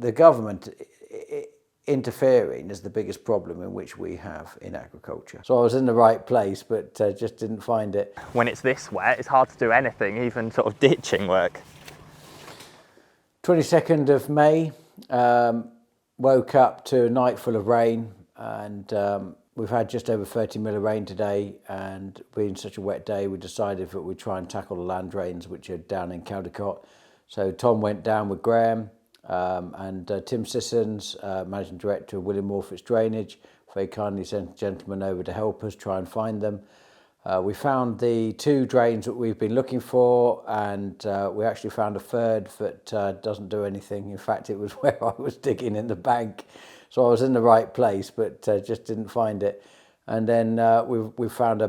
the government interfering is the biggest problem in which we have in agriculture. So I was in the right place, but just didn't find it. When it's this wet, it's hard to do anything, even sort of ditching work. 22nd of May, woke up to a night full of rain, and we've had just over 30 mil of rain today, and being such a wet day, we decided that we'd try and tackle the land drains, which are down in Caldicot. So Tom went down with Graham, and Tim Sissons, Managing Director of William Morford's Drainage, very kindly sent a gentleman over to help us try and find them. We found the 2 drains that we've been looking for, and we actually found a third that doesn't do anything. In fact, it was where I was digging in the bank. So I was in the right place, but just didn't find it. And then we found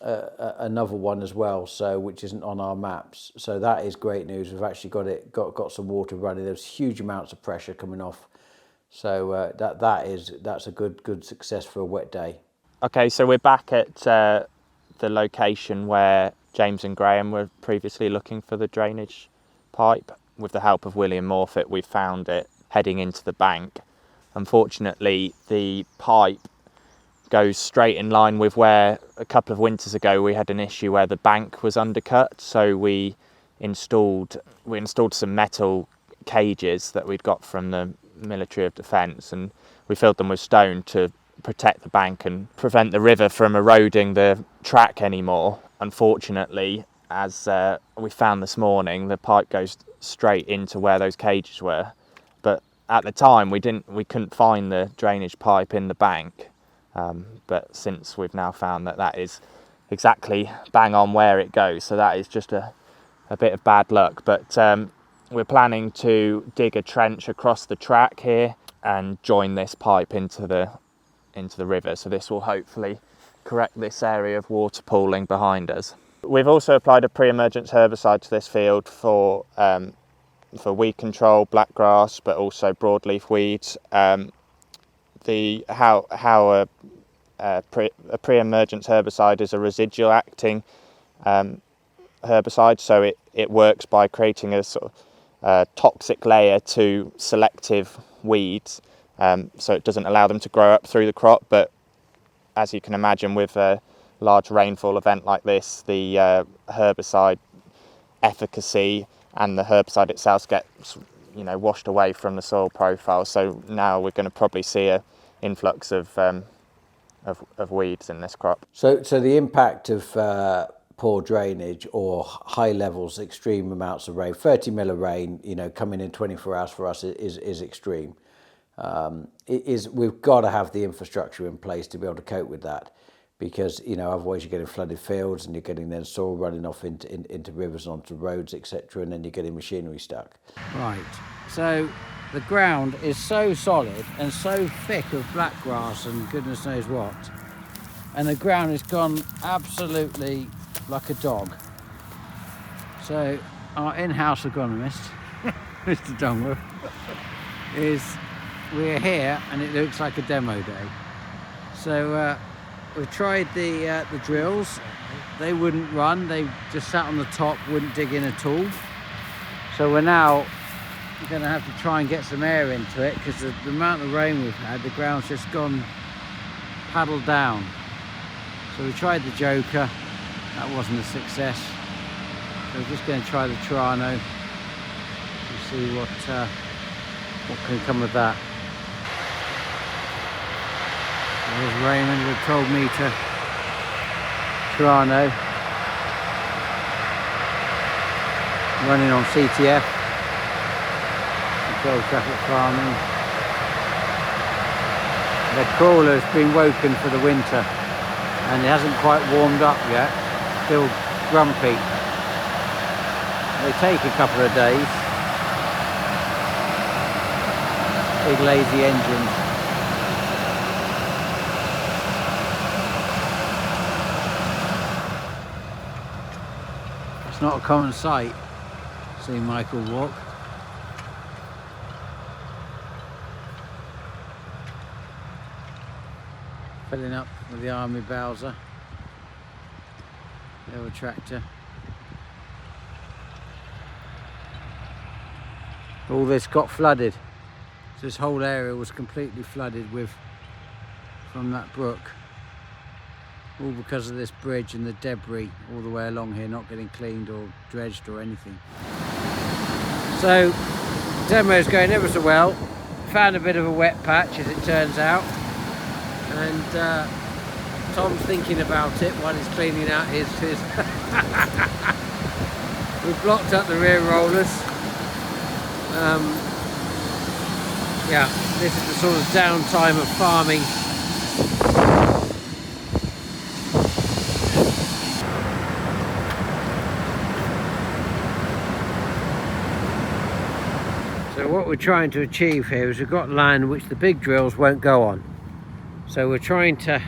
another one as well, so which isn't on our maps. So that is great news. We've actually got some water running. There's huge amounts of pressure coming off. So that's a good success for a wet day. Okay, so we're back at the location where James and Graham were previously looking for the drainage pipe. With the help of William Morford, we found it heading into the bank. Unfortunately, the pipe goes straight in line with where a couple of winters ago we had an issue where the bank was undercut. So we installed some metal cages that we'd got from the Military of Defence, and we filled them with stone to protect the bank and prevent the river from eroding the track anymore. Unfortunately, as we found this morning, the pipe goes straight into where those cages were. But at the time, we couldn't find the drainage pipe in the bank. But since we've now found that is exactly bang on where it goes, so that is just a bit of bad luck. But we're planning to dig a trench across the track here and join this pipe into the river. So this will hopefully correct this area of water pooling behind us. We've also applied a pre-emergence herbicide to this field for weed control, blackgrass, but also broadleaf weeds. How a pre-emergence herbicide is a residual acting herbicide, so it works by creating a sort of toxic layer to selective weeds, so it doesn't allow them to grow up through the crop. But as you can imagine, with a large rainfall event like this, the herbicide efficacy and the herbicide itself gets washed away from the soil profile. So now we're going to probably see a influx of weeds in this crop. So the impact of poor drainage or high levels, extreme amounts of rain, 30 mil of rain, coming in 24 hours for us is extreme. We've got to have the infrastructure in place to be able to cope with that, because otherwise you're getting flooded fields and you're getting then soil running off into rivers, onto roads, etc., and then you're getting machinery stuck. Right. So the ground is so solid and so thick of black grass and goodness knows what, and the ground has gone absolutely like a dog. So our in-house agronomist, Mr. Dongworth, we're here and it looks like a demo day. So we've tried the drills. They wouldn't run, they just sat on the top, wouldn't dig in at all. So we're now going to have to try and get some air into it, because the amount of rain we've had, the ground's just gone paddled down. So we tried the Joker, that wasn't a success. So we're just going to try the Terrano to see what can come of that. There's Raymond with 12 metre Terrano running on CTF, controlled traffic farming. The crawler's been woken for the winter and it hasn't quite warmed up yet, still grumpy. They take a couple of days. Big lazy engines. It's not a common sight, seeing Michael walk. Filling up with the Army Bowser, the old tractor. All this got flooded. This whole area was completely flooded from that brook, all because of this bridge and the debris all the way along here not getting cleaned or dredged or anything. So demo's going ever so well. Found a bit of a wet patch, as it turns out, and Tom's thinking about it while he's cleaning out his we've blocked up the rear rollers. Yeah, this is the sort of downtime of farming. So what we're trying to achieve here is we've got land which the big drills won't go on. So we've got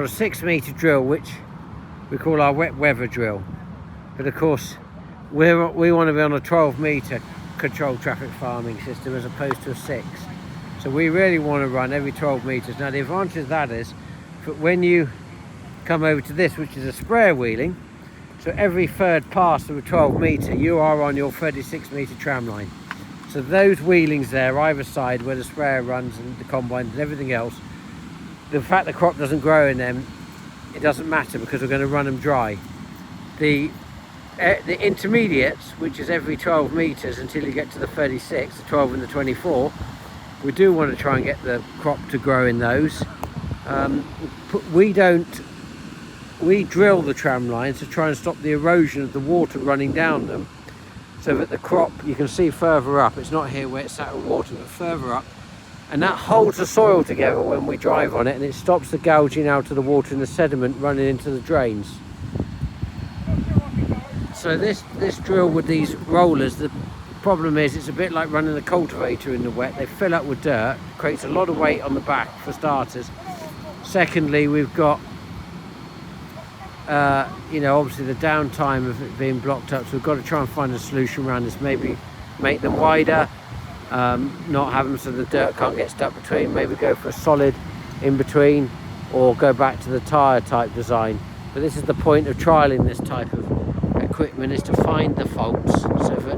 a 6 metre drill which we call our wet weather drill. But of course we want to be on a 12 metre controlled traffic farming system as opposed to a 6. So we really want to run every 12 metres. Now the advantage of that is that when you come over to this, which is a sprayer wheeling, so every third pass of a 12 metre you are on your 36 metre tram line. So those wheelings there either side where the sprayer runs and the combine and everything else, the fact the crop doesn't grow in them, it doesn't matter because we're going to run them dry. The intermediates, which is every 12 metres until you get to the 36, the 12 and the 24, we do want to try and get the crop to grow in those. We drill the tram lines to try and stop the erosion of the water running down them, so that the crop, you can see further up, it's not here where it's sat with water, but further up, and that holds the soil together when we drive on it, and it stops the gouging out of the water and the sediment running into the drains. So this drill with these rollers, the problem is it's a bit like running a cultivator in the wet. They fill up with dirt, creates a lot of weight on the back for starters. Secondly, we've got obviously the downtime of it being blocked up, so we've got to try and find a solution around this. Maybe make them wider, not have them so the dirt can't get stuck between, maybe go for a solid in between, or go back to the tyre type design. But this is the point of trialling this type of equipment, is to find the faults so that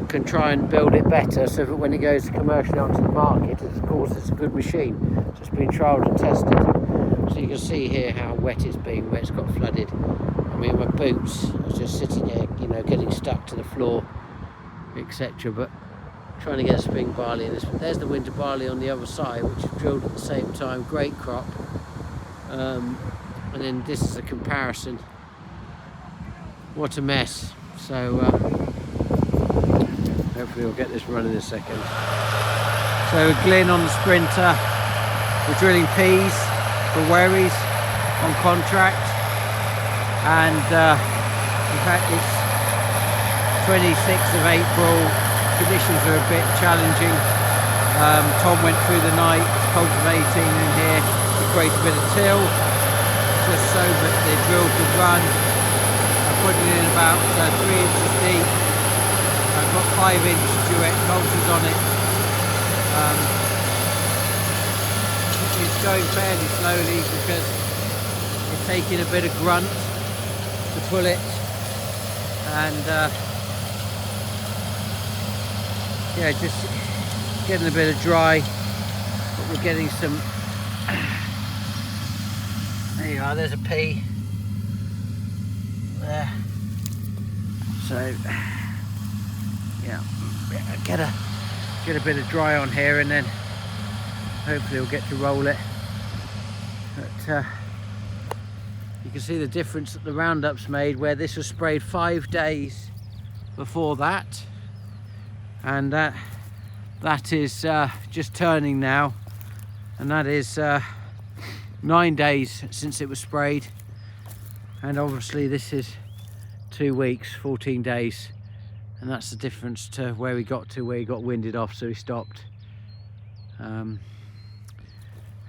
can try and build it better, so that when it goes commercially onto the market, of course it's a good machine. So it's been trialled and tested. So you can see here how wet it's been, where it's got flooded. I mean, my boots are just sitting here, getting stuck to the floor, etc. But trying to get spring barley in this. There's the winter barley on the other side, which is drilled at the same time. Great crop. And then this is a comparison. What a mess. So hopefully we'll get this running in a second. So Glyn on the Sprinter. We're drilling peas for Wherries on contract, and in fact it's 26th of April. Conditions are a bit challenging. Tom went through the night cultivating in here to create a bit of till, just so that the drill could run. I put it in about 3 inches deep. I've got 5-inch duet bolters on it. It's going fairly slowly because it's taking a bit of grunt to pull it, and just getting a bit of dry, but we're getting some. There you are, there's a pea there. So yeah, get a bit of dry on here, and then hopefully we'll get to roll it. But you can see the difference that the Roundup's made, where this was sprayed 5 days before that, and that is just turning now, and that is 9 days since it was sprayed, and obviously this is 2 weeks, 14 days, and that's the difference to where we got to, where he got winded off, so he stopped.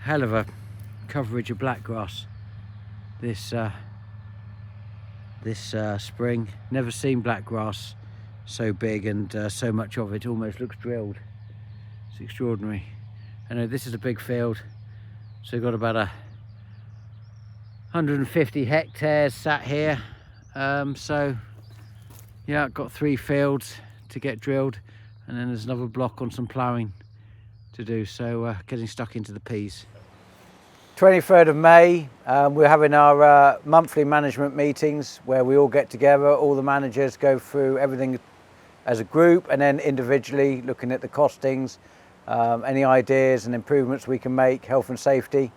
Hell of a coverage of blackgrass this spring. Never seen blackgrass so big, and so much of it almost looks drilled. It's extraordinary. I know this is a big field, so we've got about 150 hectares sat here. So yeah, I've got 3 fields to get drilled, and then there's another block on some ploughing to do, so getting stuck into the peas. 23rd of May, we're having our monthly management meetings where we all get together, all the managers go through everything as a group and then individually looking at the costings, any ideas and improvements we can make, health and safety.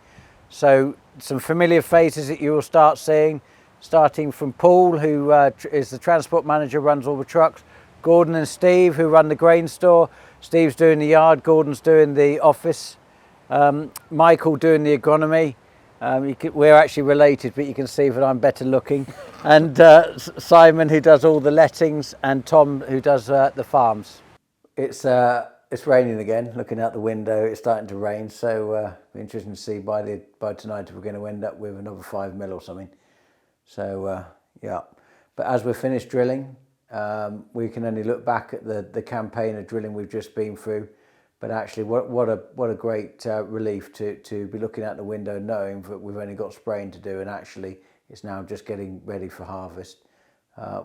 So some familiar faces that you will start seeing, starting from Paul, who is the transport manager, runs all the trucks, Gordon and Steve, who run the grain store. Steve's doing the yard, Gordon's doing the office. Michael doing the agronomy. We're actually related, but you can see that I'm better looking. And Simon, who does all the lettings, and Tom, who does the farms. It's raining again. Looking out the window, it's starting to rain. So interesting to see by tonight if we're going to end up with another 5 mil or something. So yeah. But as we're finished drilling, we can only look back at the campaign of drilling we've just been through. But actually, what a great relief to be looking out the window knowing that we've only got spraying to do, and actually it's now just getting ready for harvest.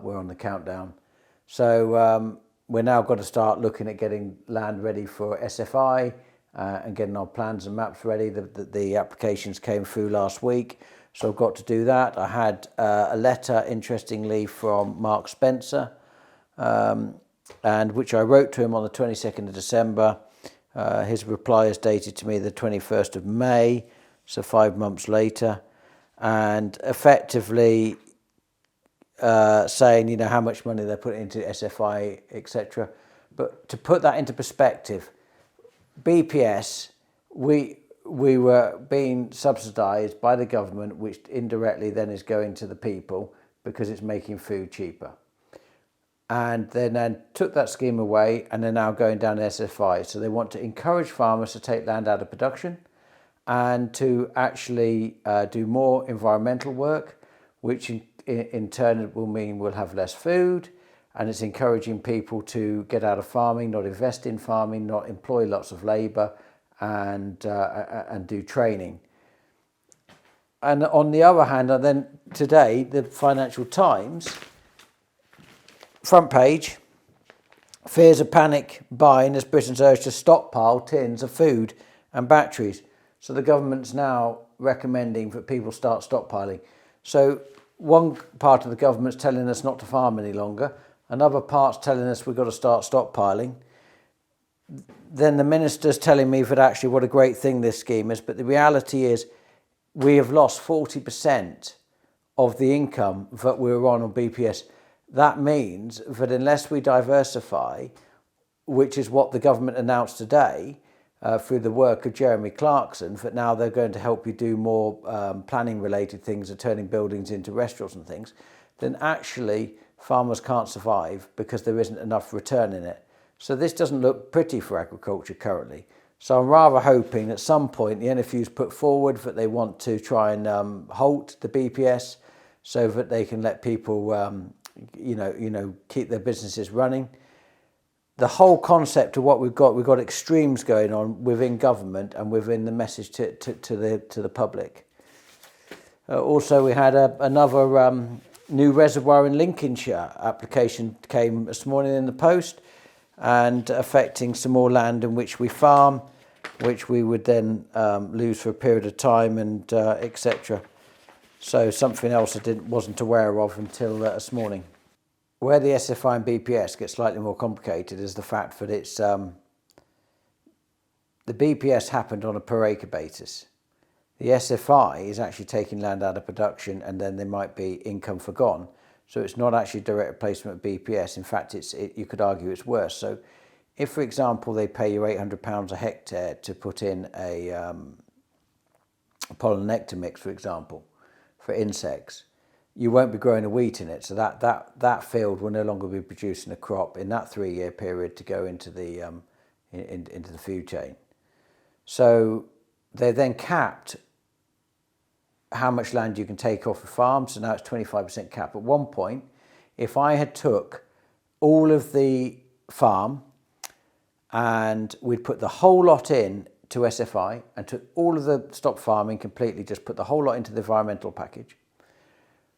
We're on the countdown. So we're now got to start looking at getting land ready for SFI and getting our plans and maps ready. The applications came through last week, so I've got to do that. I had a letter, interestingly, from Mark Spencer, and which I wrote to him on the 22nd of December. His reply is dated to me the 21st of May, so 5 months later, and effectively saying, you know, how much money they're putting into SFI, etc. But to put that into perspective, BPS, we were being subsidised by the government, which indirectly then is going to the people because it's making food cheaper. And they then took that scheme away and they're now going down SFI. So they want to encourage farmers to take land out of production and to actually do more environmental work, which in turn will mean we'll have less food. And it's encouraging people to get out of farming, not invest in farming, not employ lots of labour and do training. And on the other hand, and then today, the Financial Times front page, fears of panic buying as Britain's urged to stockpile tins of food and batteries. So the government's now recommending that people start stockpiling. So one part of the government's telling us not to farm any longer. Another part's telling us we've got to start stockpiling. Then the minister's telling me that actually what a great thing this scheme is. But the reality is we have lost 40% of the income that we were on BPS. That means that unless we diversify, which is what the government announced today through the work of Jeremy Clarkson, that now they're going to help you do more planning related things of turning buildings into restaurants and things, then actually farmers can't survive because there isn't enough return in it. So this doesn't look pretty for agriculture currently. So I'm rather hoping at some point the NFU's put forward that they want to try and halt the BPS so that they can let people keep their businesses running. The whole concept of what we've got extremes going on within government and within the message to the public. Also, we had another new reservoir in Lincolnshire application came this morning in the post, and affecting some more land in which we farm, which we would then lose for a period of time and etc. So something else I wasn't aware of until this morning. Where the SFI and BPS get slightly more complicated is the fact that it's the BPS happened on a per acre basis. The SFI is actually taking land out of production and then there might be income forgone. So it's not actually direct replacement of BPS. In fact, you could argue it's worse. So if, for example, they pay you £800 a hectare to put in a pollen nectar mix, for example, for insects, you won't be growing a wheat in it. So that field will no longer be producing a crop in that 3-year period to go into the into the food chain. So they're then capped how much land you can take off a farm. So now it's 25% cap. At one point, if I had took all of the farm and we'd put the whole lot in to SFI and took all of the stop farming completely, just put the whole lot into the environmental package,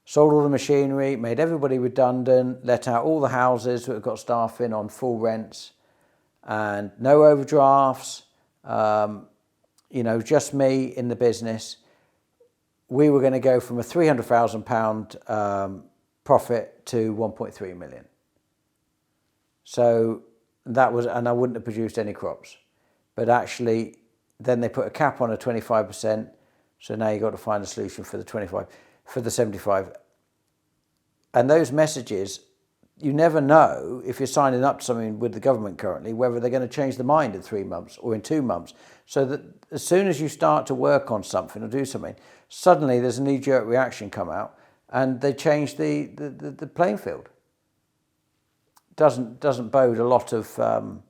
sold all the machinery, made everybody redundant, let out all the houses that have got staff in on full rents, and no overdrafts, just me in the business, we were going to go from a £300,000 profit to 1.3 million. So that was, and I wouldn't have produced any crops. But actually, then they put a cap on a 25%. So now you've got to find a solution for the 25, for the 75. And those messages, you never know if you're signing up to something with the government currently, whether they're going to change their mind in 3 months or in 2 months. So that as soon as you start to work on something or do something, suddenly there's a knee-jerk reaction come out and they change the playing field. Doesn't bode a lot of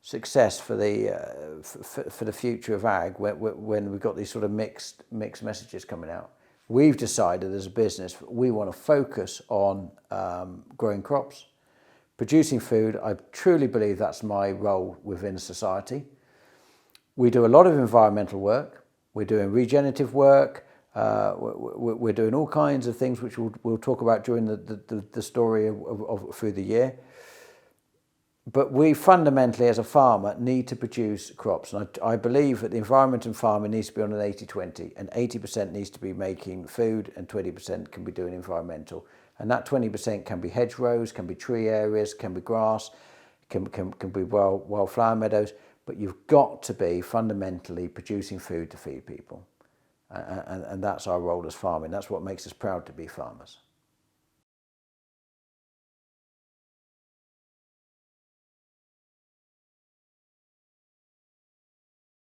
success for the future of ag when we've got these sort of mixed messages coming out. We've decided as a business we want to focus on growing crops, producing food. I truly believe that's my role within society. We do a lot of environmental work. We're doing regenerative work. We're doing all kinds of things which we'll talk about during the story of through the year. But we fundamentally, as a farmer, need to produce crops. And I believe that the environment and farming needs to be on an 80-20. And 80% needs to be making food and 20% can be doing environmental. And that 20% can be hedgerows, can be tree areas, can be grass, can be wildflower meadows. But you've got to be fundamentally producing food to feed people. And that's our role as farming. That's what makes us proud to be farmers.